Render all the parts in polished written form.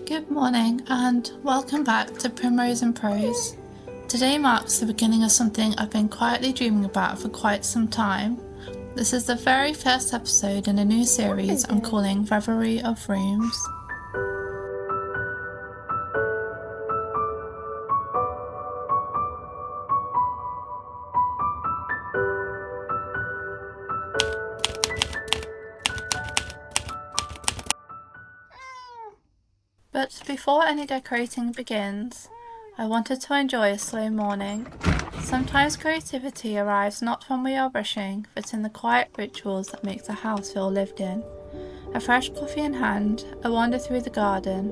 Good morning and welcome back to Primrose and Prose. Today marks the beginning of something I've been quietly dreaming about for quite some time. This is the very first episode in a new series I'm calling Reverie of Rooms. But before any decorating begins, I wanted to enjoy a slow morning. Sometimes creativity arrives not when we are rushing, but in the quiet rituals that make the house feel lived in. A fresh coffee in hand, a wander through the garden.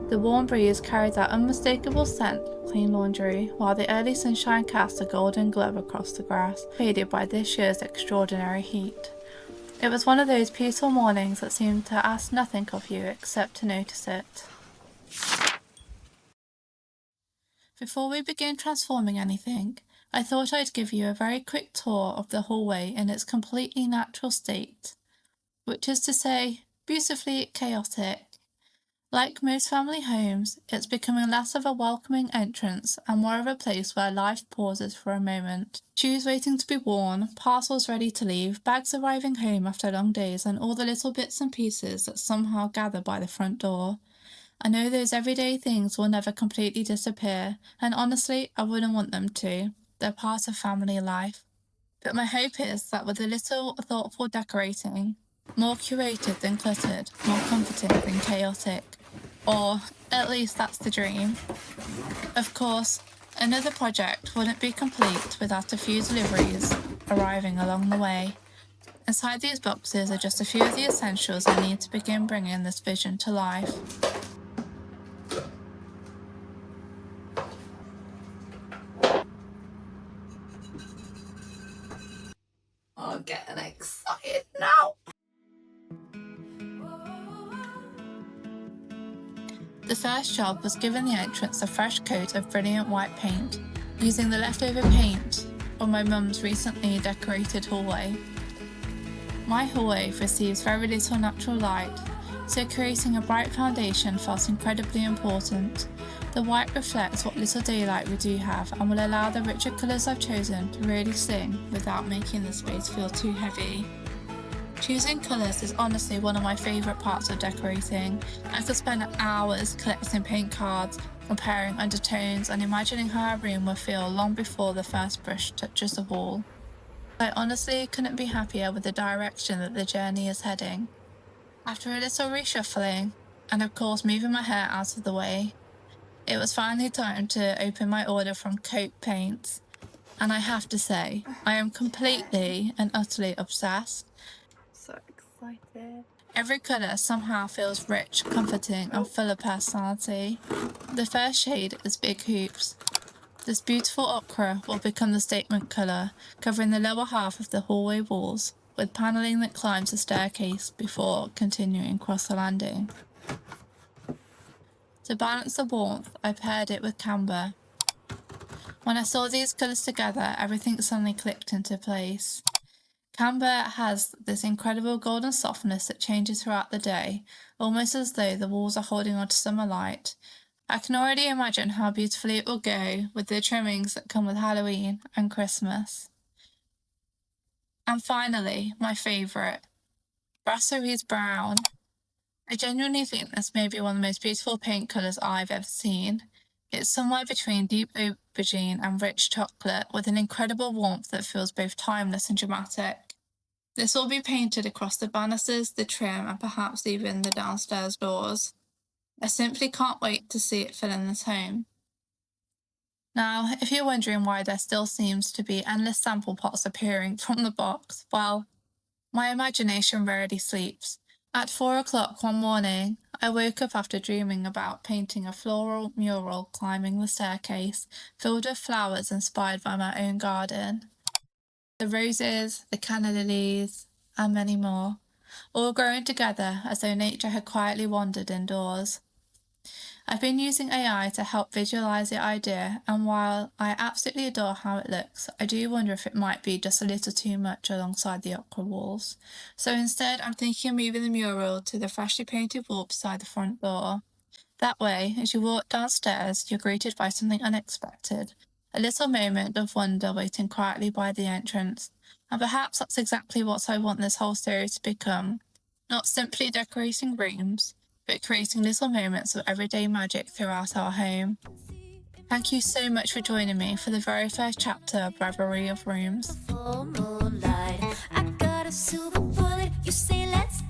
The warm breeze carried that unmistakable scent of clean laundry, while the early sunshine cast a golden glow across the grass, faded by this year's extraordinary heat. It was one of those peaceful mornings that seemed to ask nothing of you except to notice it. Before we begin transforming anything, I thought I'd give you a very quick tour of the hallway in its completely natural state, which is to say, beautifully chaotic. Like most family homes, it's becoming less of a welcoming entrance and more of a place where life pauses for a moment. Shoes waiting to be worn, parcels ready to leave, bags arriving home after long days, and all the little bits and pieces that somehow gather by the front door. I know those everyday things will never completely disappear, and honestly, I wouldn't want them to. They're part of family life. But my hope is that with a little thoughtful decorating, more curated than cluttered, more comforting than chaotic. Or, at least that's the dream. Of course, another project wouldn't be complete without a few deliveries arriving along the way. Inside these boxes are just a few of the essentials I need to begin bringing this vision to life. I'm getting excited now. The first job was giving the entrance a fresh coat of brilliant white paint, using the leftover paint on my mum's recently decorated hallway. My hallway receives very little natural light, so creating a bright foundation felt incredibly important. The white reflects what little daylight we do have and will allow the richer colours I've chosen to really sing without making the space feel too heavy. Choosing colours is honestly one of my favourite parts of decorating. I could spend hours collecting paint cards, comparing undertones and imagining how a room will feel long before the first brush touches the wall. I honestly couldn't be happier with the direction that the journey is heading. After a little reshuffling, and of course moving my hair out of the way, it was finally time to open my order from Coat Paints. And I have to say, I am completely and utterly obsessed. So excited. Every colour somehow feels rich, comforting, and full of personality. The first shade is Big Hoops. This beautiful ochre will become the statement colour, covering the lower half of the hallway walls, with panelling that climbs the staircase before continuing across the landing. To balance the warmth, I paired it with camber. When I saw these colours together, everything suddenly clicked into place. Camber has this incredible golden softness that changes throughout the day, almost as though the walls are holding on to summer light. I can already imagine how beautifully it will go with the trimmings that come with Halloween and Christmas. And finally, my favourite, Brasserie Brown. I genuinely think this may be one of the most beautiful paint colours I've ever seen. It's somewhere between deep aubergine and rich chocolate, with an incredible warmth that feels both timeless and dramatic. This will be painted across the banisters, the trim, and perhaps even the downstairs doors. I simply can't wait to see it filling this home. Now, if you're wondering why there still seems to be endless sample pots appearing from the box, well, my imagination rarely sleeps. At 4 o'clock one morning, I woke up after dreaming about painting a floral mural climbing the staircase, filled with flowers inspired by my own garden. The roses, the canna lilies, and many more, all growing together as though nature had quietly wandered indoors. I've been using AI to help visualise the idea, and while I absolutely adore how it looks, I do wonder if it might be just a little too much alongside the ochre walls. So instead, I'm thinking of moving the mural to the freshly painted wall beside the front door. That way, as you walk downstairs, you're greeted by something unexpected, a little moment of wonder waiting quietly by the entrance. And perhaps that's exactly what I want this whole series to become. Not simply decorating rooms, but creating little moments of everyday magic throughout our home. Thank you so much for joining me for the very first chapter of Reverie of Rooms. Full moonlight, I got a silver bullet, you say let's